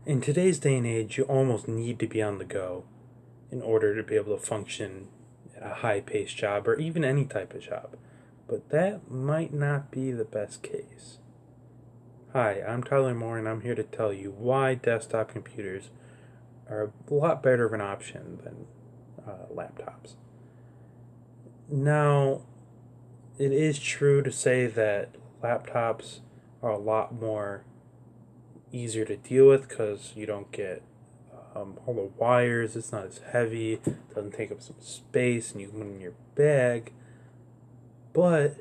In today's day and age, you almost need to be on the go in order to be able to function at a high paced job or even any type of job. But that might not be the best case. Hi, I'm Tyler Moore, and I'm here to tell you why desktop computers are a lot better of an option than laptops. Now, it is true to say that laptops are a lot more easier to deal with because you don't get all the wires. It's not as heavy. It doesn't take up some space, and you can put it in your bag. But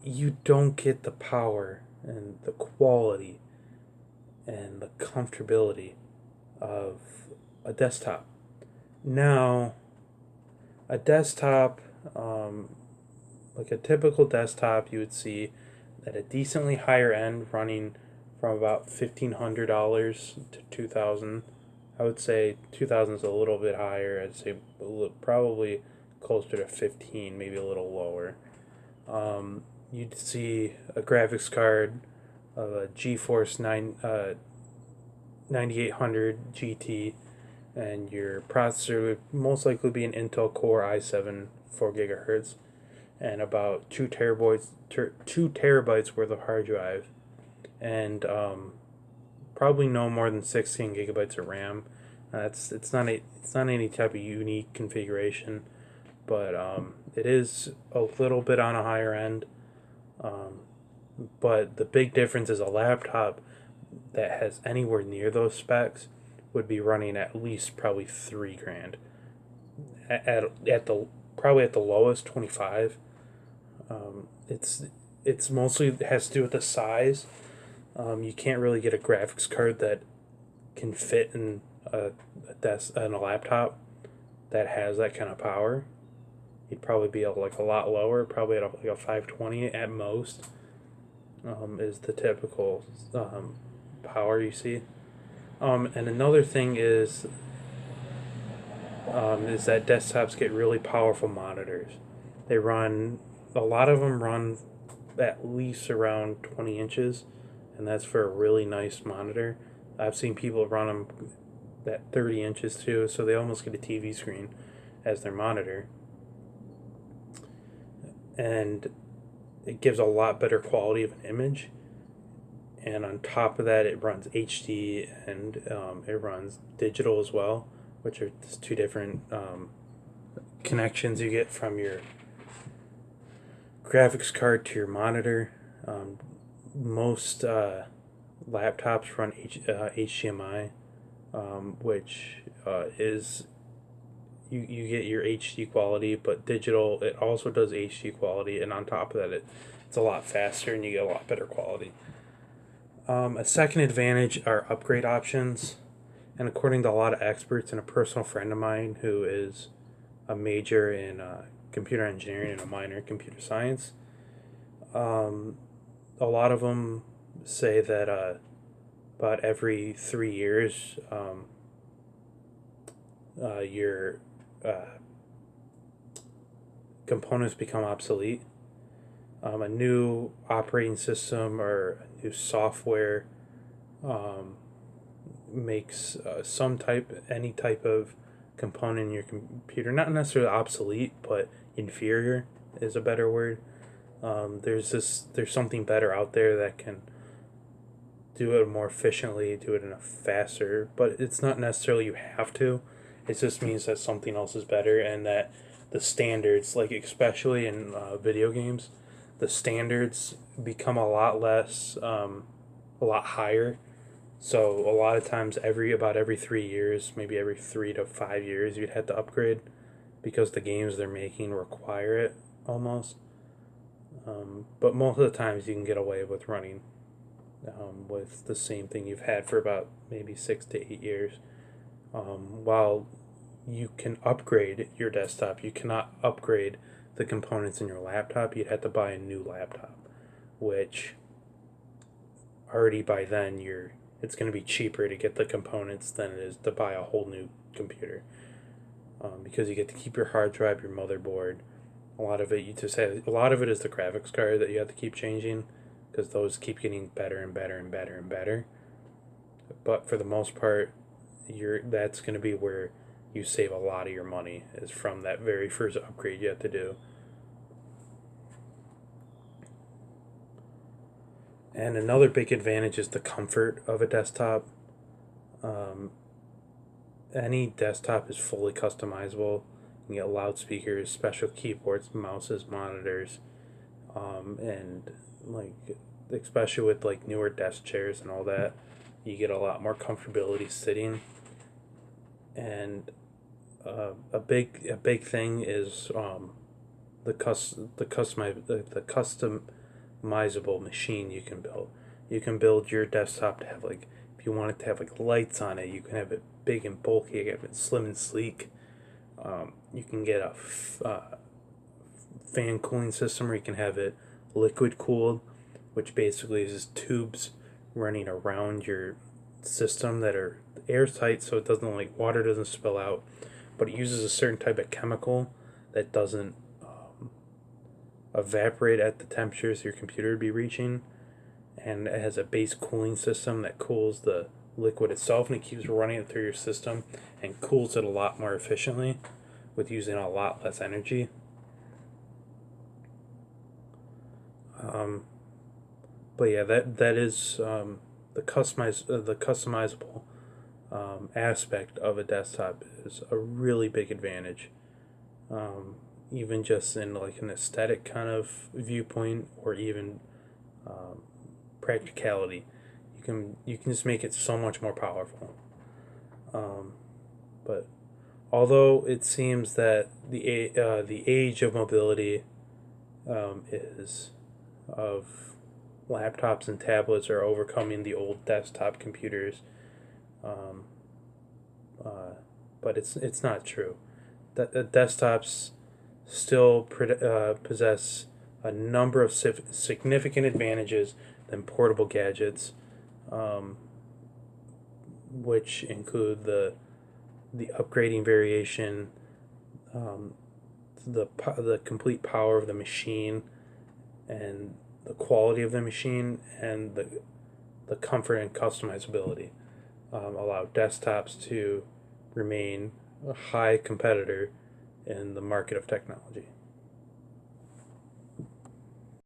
you don't get the power and the quality and the comfortability of a desktop. Now, a desktop, like a typical desktop, you would see at a decently higher end running from about $1,500 to 2,000. I would say 2,000 is a little bit higher. I'd say probably closer to 15, maybe a little lower. You'd see a graphics card of a GeForce 9800 GT, and your processor would most likely be an Intel Core i7 4 gigahertz, and about 2 terabytes worth of hard drive, and probably no more than 16 gigabytes of RAM. It's not any type of unique configuration, but it is a little bit on a higher end. Um, but the big difference is a laptop that has anywhere near those specs would be running at least probably 3 grand. At the probably at the lowest 25. It's mostly has to do with the size. You can't really get a graphics card that can fit in a laptop that has that kind of power. You'd probably be like a lot lower, probably at like a 520 at most. Is the typical power you see. And another thing is that desktops get really powerful monitors. A lot of them run at least around 20 inches, and that's for a really nice monitor. I've seen people run them at 30 inches too, so they almost get a TV screen as their monitor. And it gives a lot better quality of an image. And on top of that, it runs HD, and it runs digital as well, which are just two different connections you get from your graphics card to your monitor. Most laptops run HDMI, which is you get your HD quality, but digital it also does HD quality, and on top of that, it's a lot faster and you get a lot better quality. A second advantage are upgrade options, and according to a lot of experts and a personal friend of mine who is a major in computer engineering and a minor in computer science, um, a lot of them say that about every 3 years, your uh, components become obsolete. A new operating system or a new software um, makes any type of component in your computer not necessarily obsolete, but inferior is a better word. There's something better out there that can do it more efficiently, do it in a faster, but it's not necessarily you have to. It just means that something else is better, and that the standards, like especially in video games, the standards become a lot higher. So a lot of times, about every 3 years, maybe every 3 to 5 years, you'd have to upgrade because the games they're making require it almost. But most of the times, you can get away with running with the same thing you've had for about maybe 6 to 8 years. While you can upgrade your desktop, you cannot upgrade the components in your laptop. You'd have to buy a new laptop, which already by then it's going to be cheaper to get the components than it is to buy a whole new computer, because you get to keep your hard drive, your motherboard. A lot of it is the graphics card that you have to keep changing because those keep getting better and better and better and better. but for the most part, that's going to be where you save a lot of your money, is from that very first upgrade you have to do. And another big advantage is the comfort of a desktop. Um, any desktop is fully customizable. You can get loudspeakers, special keyboards, mouses, monitors, and like especially with like newer desk chairs and all that, you get a lot more comfortability sitting. And a big thing is the customizable machine you can build. You can build your desktop to have like, if you want it to have like lights on it, you can have it big and bulky. You can have it slim and sleek. You can get a fan cooling system where you can have it liquid cooled, which basically is just tubes running around your system that are airtight, so it doesn't, like, water doesn't spill out, but it uses a certain type of chemical that doesn't evaporate at the temperatures your computer would be reaching, and it has a base cooling system that cools the liquid itself, and it keeps running it through your system and cools it a lot more efficiently with using a lot less energy. Um, but yeah, that is the customizable aspect of a desktop is a really big advantage. Um, Even just in like an aesthetic kind of viewpoint, or even um, practicality, you can just make it so much more powerful. Um, but although it seems that the age of mobility is of laptops and tablets are overcoming the old desktop computers, um, uh, but it's not true. Desktops still possess a number of significant advantages than portable gadgets, um, which include the upgrading variation, um, the complete power of the machine, and the quality of the machine, and the comfort and customizability. Allow desktops to remain a high competitor in the market of technology.